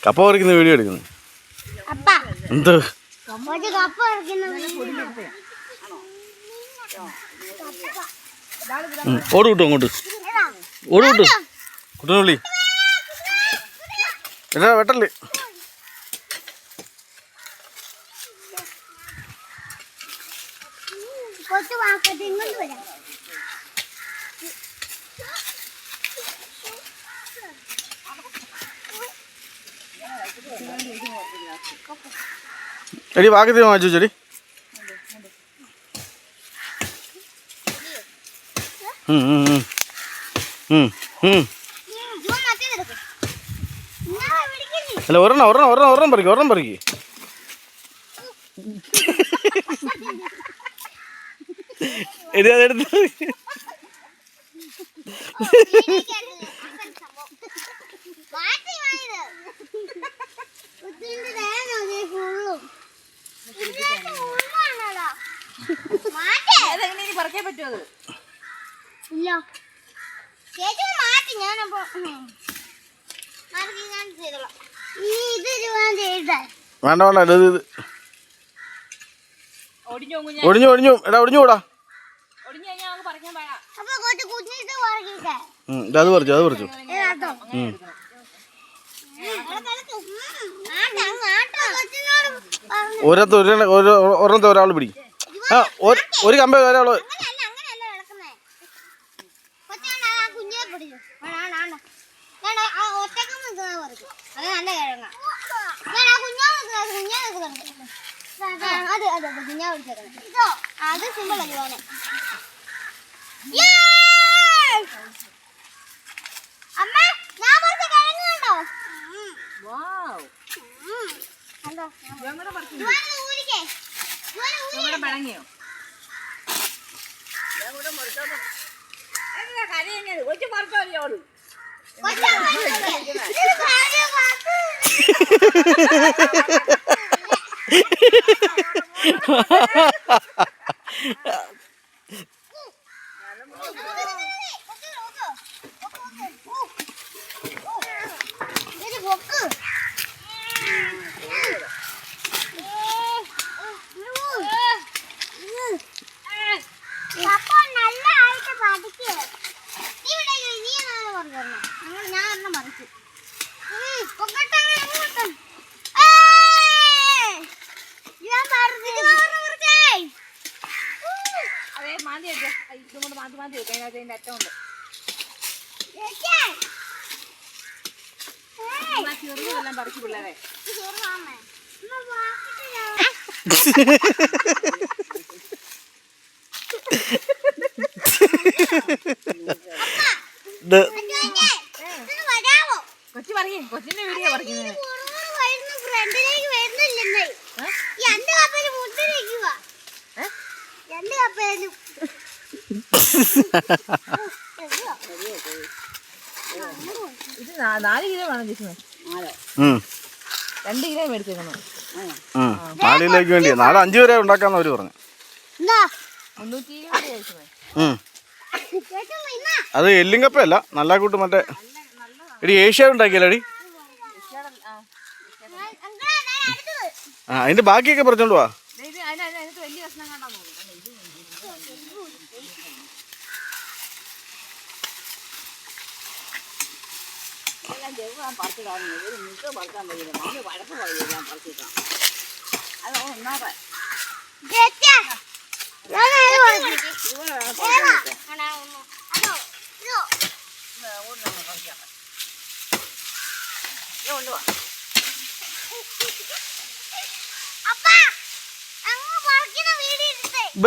കപ്പ പറിക്കുന്ന വീഡിയോ എടുക്കുന്നു. എന്ത് ഓട് കിട്ടും അങ്ങോട്ട്, ഓട് കിട്ടും കുട്ടനുള്ളി എന്നാ വെട്ടല്ലേ. എടി വാക്കത്തി വാങ്ങിച്ചു ചെടി. അല്ല ഒരെണ്ണം പറിക്ക്. എടി അതെടുത്ത് പറിക്കാൻ പറ്റുമോ? അത് ഇല്ല ചേച്ചി മാറ്റി ഞാനപ്പോ വേണ്ട ഇത് ഒടിഞ്ഞു എടാ ഒടിഞ്ഞുകൂടാ. അത് പറിച്ചു ഒരെണ്ണത്തെ ഒരാൾ പിടി. ആ ഒരു കമ്പ ഒരാള് അത് സിമ്പിൾ അല്ലേ. അമ്മ ഞാൻ കുറച്ച് കിഴങ്ങ് കണ്ടോ? കൊച്ചിന്റെ വീഡിയോ പറിക്കുന്നത് ഇത് 4 കിലോ വേണം ജിസ്മേ. 2 കിലോ മേടിച്ചേക്കുന്നു. 4 കിലോയ്ക്ക് വേണ്ടി 4-5 വരെ ഉണ്ടാക്കാന്ന് അവര് പറഞ്ഞു. 320 അത് എല്ലിങ്കപ്പല്ല, നല്ല കൂട്ട് മറ്റേ എടി ഏഷ്യ ഉണ്ടാക്കിയല്ലേടി. അതിന്റെ ബാക്കിയൊക്കെ പറിച്ചോണ്ട് പോവാ. വലിയ കഷ്ണം കണ്ടാ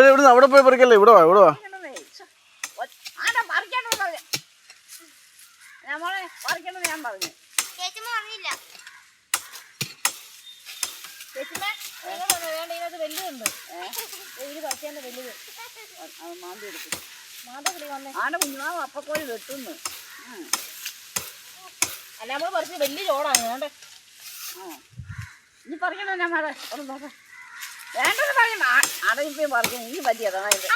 ഇവിടുന്ന് അവിടെ പോയി പറിക്കല്ലേ. ഇവിടെ വാ ഞാൻ പറഞ്ഞു. വലുതുണ്ട് ഇത് പറിക്കാൻ്റെ വലുത്. മാന്തി എടുക്കും. ആടെ കുഞ്ഞുമാവ് അപ്പക്കോഴി വെട്ടുന്നു. അല്ല നമ്മൾ പറിച്ച് വലിയ ചോടാണ്. വേണ്ടേ ഇനി പറിക്കണോ? ഞാൻ വേറെ ഒന്ന് നോക്കാം. വേണ്ടത് പറയണ്ട. അടയിപ്പോഴും പറിക്കണം. ഇനി പറ്റിയതാണ് ഇത്.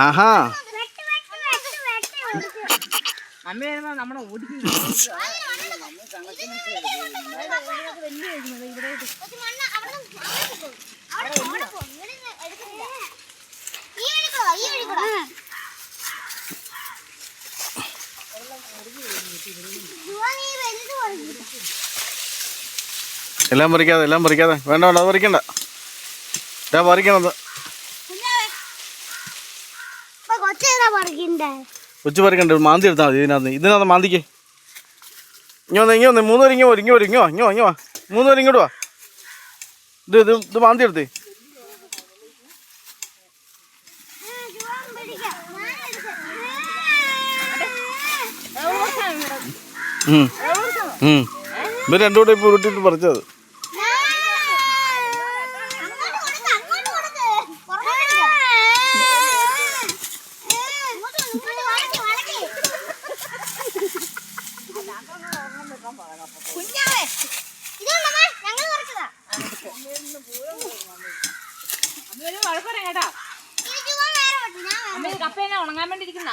ആഹാ അമ്മ വരുമ്പോ നമ്മളെ ഓടിക്കും വലിയ ഇവിടെ എല്ലാം പറിക്കാതെ വേണ്ട അത് പറിക്കണ്ട പറിക്കണത് കൊച്ചു പറിക്കണ്ട മാന്തി എടുത്താൽ മതി ഇതിനകത്ത് മാന്തിക്ക് ഇങ്ങോ 3 പേര് ഇങ്ങോ വാ 3 പേര് ഇങ്ങോട്ട് വാ ഇത് മാന്തി എടുത്തേ ഇവർ രണ്ടുകൂടെ ഇപ്പോൾ ഉരുട്ടിട്ട് പറിച്ചത് കപ്പേനെ ഉണങ്ങാൻ വേണ്ടിയിരിക്കുന്ന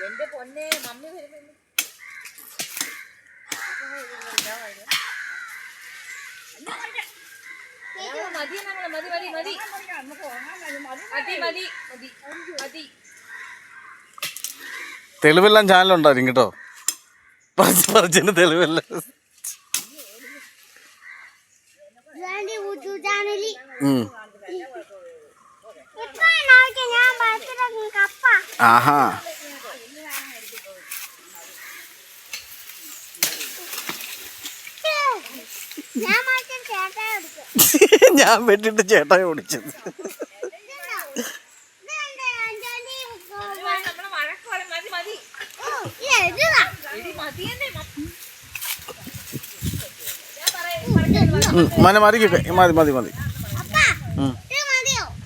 എന്റെ പൊന്നെ മമ്മി വരുന്നു തെളിവെല്ലാം ചാനലുണ്ടായിരിക്കും കേട്ടോ പറിച്ചതിന് തെളിവെല്ലാം ആഹാ ഞാൻ വെട്ടിട്ട് ചേട്ടായി ഓടിച്ചത്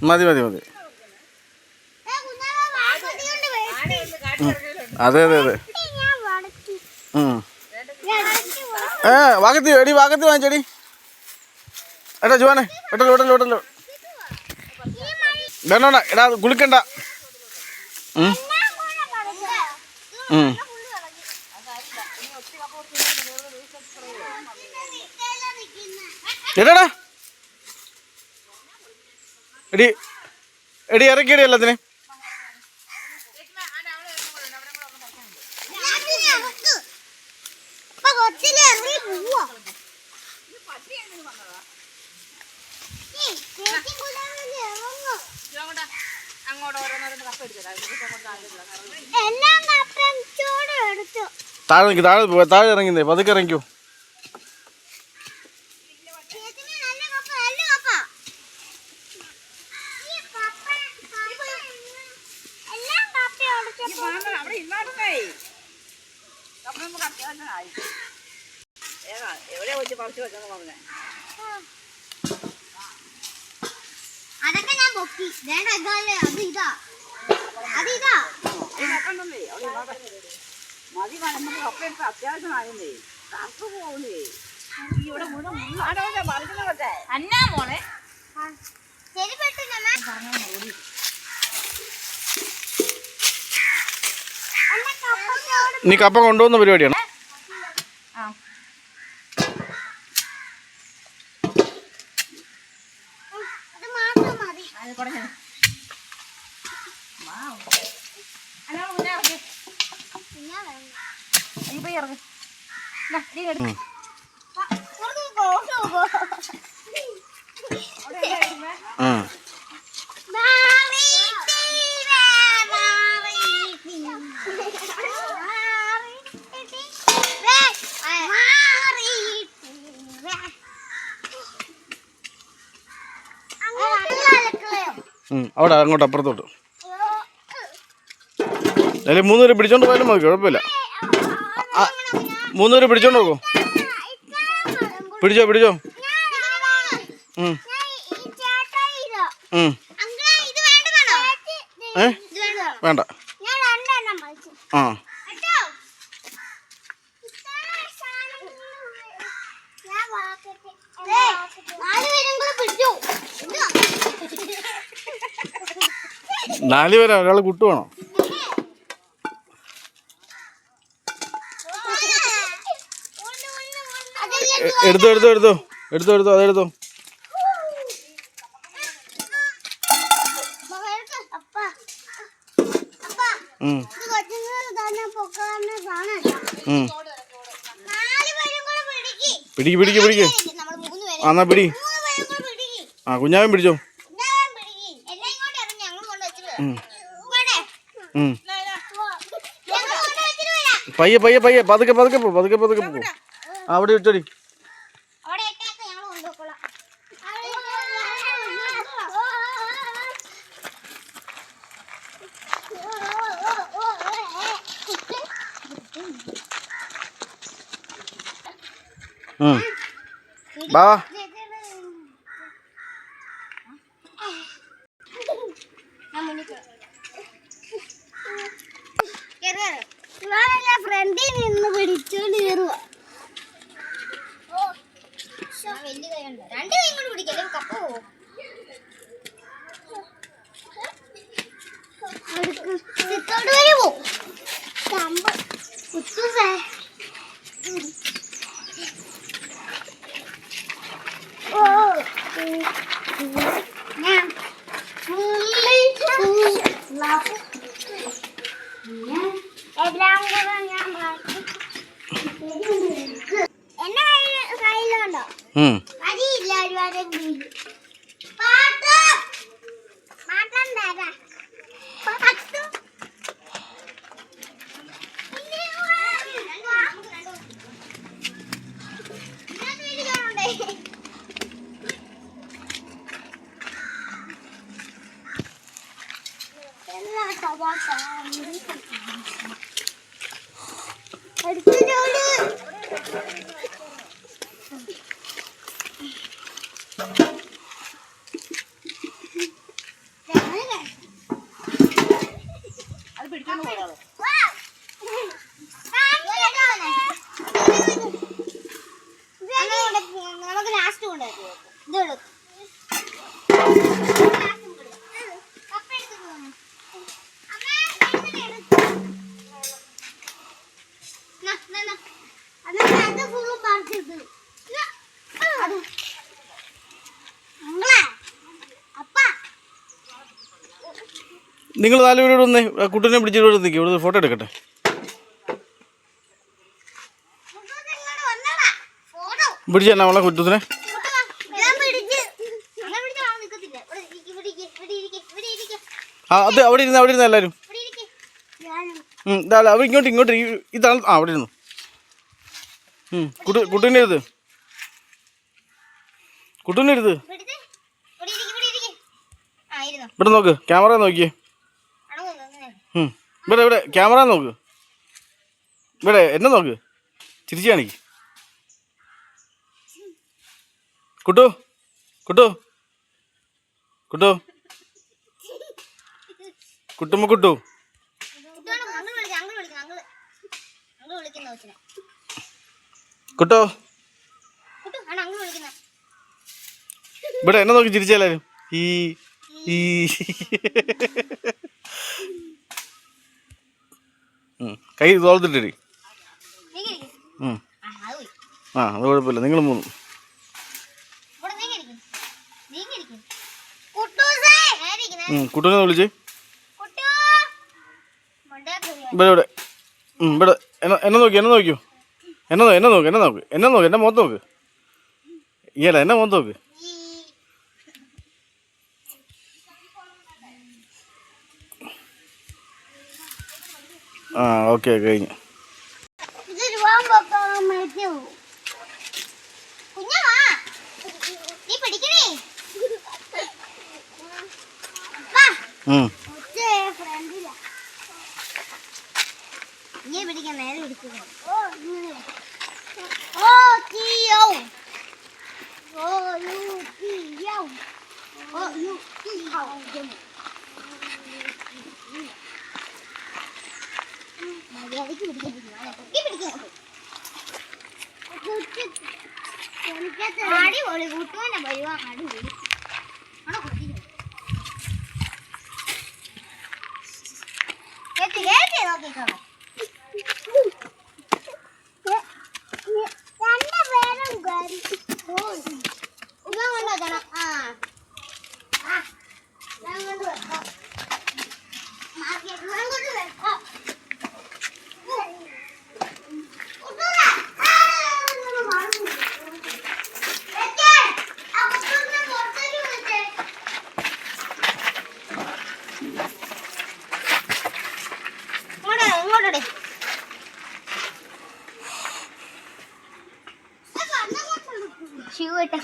മതി അതെ വാഗത്തി വാങ്ങിച്ചടി എടാ ജുവാനെ വിട്ടല്ലോ വേണ്ട എടാ കുളിക്കണ്ട എടാ എടി ഇറക്കിയടി എല്ലാത്തിനെ താഴെ ഇറങ്ങുന്നേ പതുക്കെ ഇറങ്ങിക്കോ അതൊക്കെ ഞാൻ പൊക്കി മതി നമുക്ക് കപ്പ എടുത്ത് അത്യാവശ്യമായിരുന്നേ കപ്പ് പോകുന്നേ ഇവിടെ അന്നാ മോളെ നീ കപ്പ കൊണ്ടുപോകുന്ന പരിപാടിയാണ് അവിടെ അങ്ങോട്ട് അപ്പുറത്തോട്ട് അതിൽ 3 പേര് പിടിച്ചോണ്ട് പോയാലും മതി കുഴപ്പമില്ല 3 പേര് പിടിച്ചോണ്ട് പോകും പിടിച്ചോ വേണ്ട. ഞാൻ രണ്ടെണ്ണം പറിച്ചു. ആ കേട്ടോ? ഞാൻ വാക്കട്ടെ. നാലുപേരും കൂടെ പിടിച്ചു. 4 പേരാ, ഒരാൾ കുട്ടുവാണോ? എടുത്തോ അതെടുത്തോ. പിടിക്ക്. എന്നാ പിടി. ആ കുഞ്ഞാവൻ പിടിച്ചോ. പയ്യെ പതുക്കെ പോ. അവിടെ ഇട്ടടി. ബാ ഫ്രണ്ടിൽ നിന്ന് പിടിച്ചോണ്ട് കയറുക. വലിയ കൈയുണ്ട്. 2 കൈ കൊണ്ട് പിടിക്കല്ലേ കപ്പ പോവും. സിത്തോട് വരുമോ കുത്തൂസേ. ഓ ഞാൻ എല്ലാം കൂടെ ഞാൻ എന്നെ കയ്യിലുണ്ടോ? അരിയില്ല ഒരുപാട് പാട്ടം തരാ. നമുക്ക് ലാസ്റ്റ് കൊണ്ടുവരുമോ? ഇതോളൂ നിങ്ങൾ 4 പേരോട് വന്നേ. കുട്ടനെ പിടിച്ചിട്ട് നിൽക്കും. ഇവിടെ ഫോട്ടോ എടുക്കട്ടെ. പിടിച്ചാ അവളെ കുട്ടത്തിനെ. ആ അത് അവിടെ ഇരുന്ന് എല്ലാവരും. അവർ ഇങ്ങോട്ട് ഇതാണ്. ആ അവിടെ ഇരുന്നു. കുട്ടീൻ്റെ ഇരുത്. ഇവിടെ നോക്ക്. ക്യാമറ നോക്കിയേ. ഇവിടെ ക്യാമറ നോക്ക്. ഇവിടെ എന്നെ നോക്ക്. തിരിച്ചു കാണിക്ക്. കുട്ടു കുട്ടുമ്മ കുട്ടു. കുട്ടോ ഇവിടെ എന്നെ നോക്കി ചിരിച്ചെല്ലാരും. കൈ തോളത്തിട്ടടി. ആ അത് കുഴപ്പമില്ല. നിങ്ങൾ 3 കുട്ടൂനെ വിളിച്ച് ഇവിടെ എന്നെ നോക്കൂ. എന്നെ മുഖത്ത് നോക്ക്. ഈയല്ല എന്നെ മുഖത്ത് നോക്ക്. ആ ഓക്കെ കഴിഞ്ഞു. പിടിക്കാൻ നേരെ പിടിക്കുക. മര്യാദയ്ക്ക് പിടിക്കാൻ അടിപൊളി കൂട്ടുവാനെ വരുവാ അടിപൊളി അവിടെ കുത്തിക്കുന്നു കേട്ടി നോക്കിക്കോളാം ഷൂ ഇട്ട